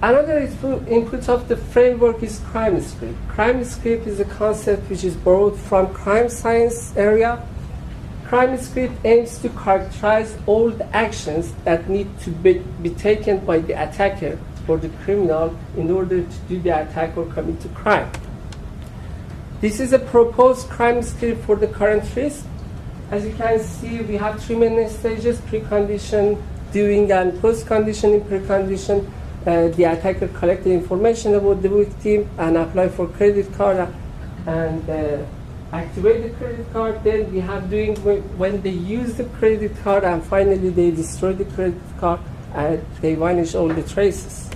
Another input of the framework is C-MRiC. C-MRiC is a concept which is borrowed from crime science area. C-MRiC aims to characterize all the actions that need to be taken by the attacker or the criminal in order to do the attack or commit a crime. This is a proposed C-MRiC for the current risk. As you can see, we have three main stages: precondition, during, and post-condition. In precondition, the attacker collects the information about the victim and apply for credit card and activate the credit card. Then we have doing when they use the credit card, and finally they destroy the credit card and they vanish all the traces.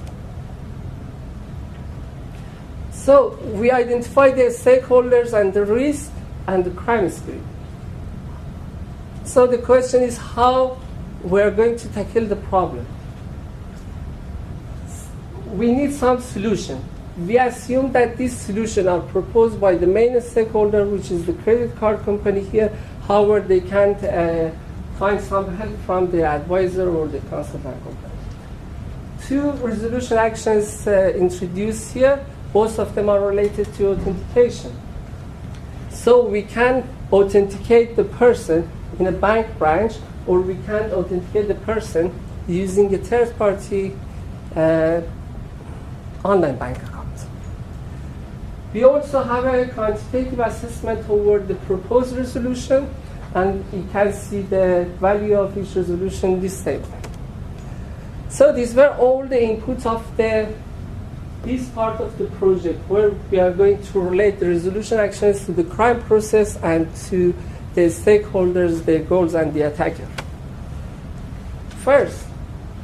So we identify the stakeholders and the risk and the C-MRiC. So the question is how we are going to tackle the problem. We need some solution. We assume that these solutions are proposed by the main stakeholder, which is the credit card company here. However, they can't find some help from the advisor or the consultant company. Two resolution actions introduced here. Both of them are related to authentication. So we can authenticate the person in a bank branch, or we can authenticate the person using a third-party online bank account. We also have a quantitative assessment toward the proposed resolution, and you can see the value of each resolution in this table. So these were all the inputs of this part of the project, where we are going to relate the resolution actions to the crime process and to the stakeholders, their goals, and the attacker. First,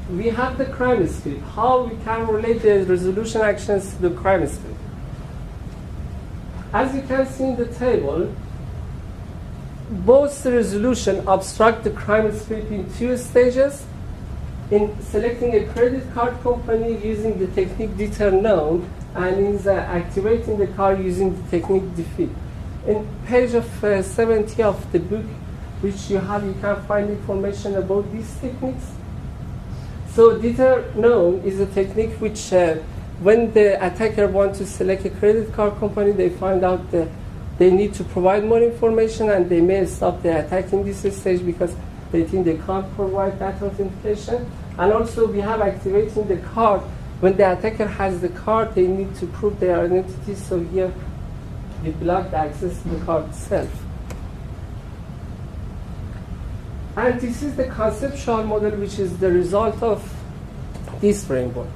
we have the C-MRiC. How we can relate the resolution actions to the C-MRiC? As you can see in the table, both the resolution obstruct the C-MRiC in two stages. In selecting a credit card company using the technique detail known, and in activating the card using the technique defeat. In page of 70 of the book, which you have, you can find information about these techniques. So detail known is a technique which, when the attacker wants to select a credit card company, they find out that they need to provide more information, and they may stop the attack in this stage because they think they can't provide that authentication. And also we have activating the card. When the attacker has the card, they need to prove their identity, so here we block the access to the card itself. And this is the conceptual model, which is the result of this framework.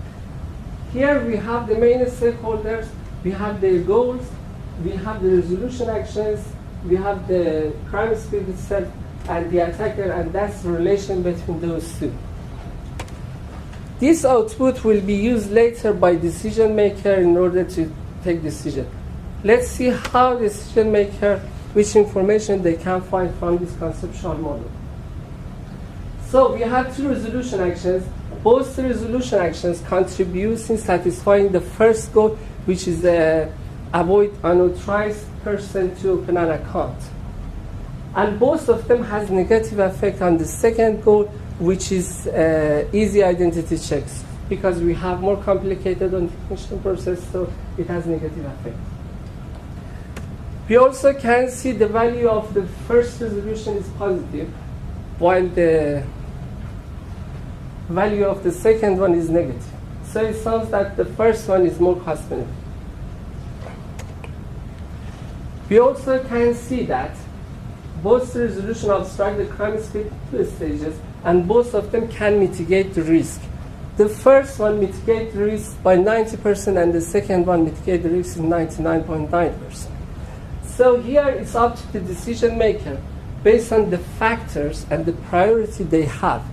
Here we have the main stakeholders, we have their goals, we have the resolution actions, we have the C-MRiC itself, and the attacker, and that's the relation between those two. This output will be used later by decision maker in order to take decision. Let's see how decision maker, which information they can find from this conceptual model. So we have two resolution actions. Both the resolution actions contribute in satisfying the first goal, which is avoid unauthorized person to open an account. And both of them has negative effect on the second goal, which is easy identity checks, because we have more complicated authentication process, so it has negative effect. We also can see the value of the first resolution is positive, while the value of the second one is negative. So it sounds that the first one is more cost benefit. We also can see that both the resolution obstruct the C-MRiC in two stages, and both of them can mitigate the risk. The first one mitigates the risk by 90%, and the second one mitigates the risk in 99.9%. So here it's up to the decision maker, based on the factors and the priority they have.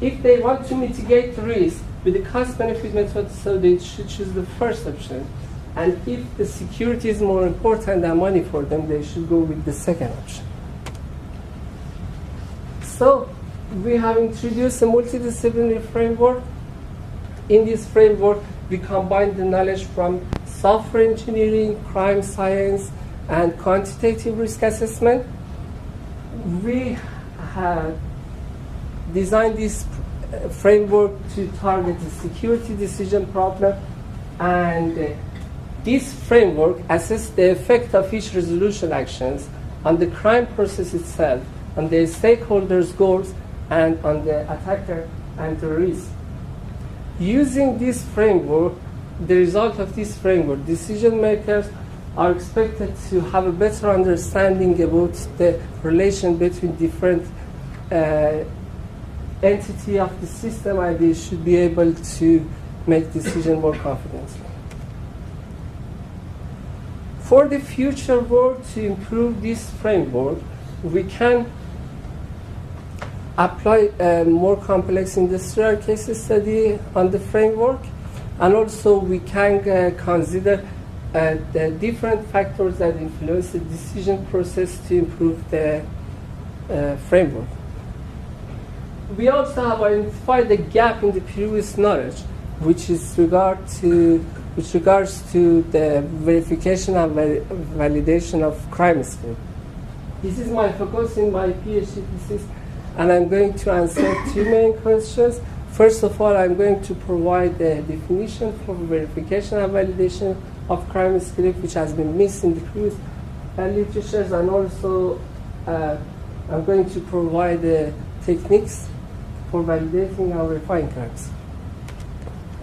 If they want to mitigate the risk with the cost-benefit method, so they should choose the first option. And if the security is more important than money for them, they should go with the second option. So we have introduced a multidisciplinary framework. In this framework, we combine the knowledge from software engineering, crime science, and quantitative risk assessment. We have designed this framework to target the security decision problem, and this framework assesses the effect of each resolution actions on the crime process itself, on the stakeholders' goals, and on the attacker and terrorist. Using this framework, the result of this framework, decision makers are expected to have a better understanding about the relation between different entity of the system, and they should be able to make decisions more confidently. For the future work to improve this framework, we can apply a more complex industrial case study on the framework, and also we can consider the different factors that influence the decision process to improve the framework. We also have identified the gap in the previous knowledge, which regards to the verification and validation of C-MRiC. This is my focus in my PhD thesis, and I'm going to answer two main questions. First of all, I'm going to provide the definition for verification and validation of C-MRiC, which has been missed in the previous literatures, and also I'm going to provide the techniques for validating and verifying C-MRiC.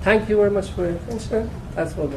Thank you very much for your attention. That's all.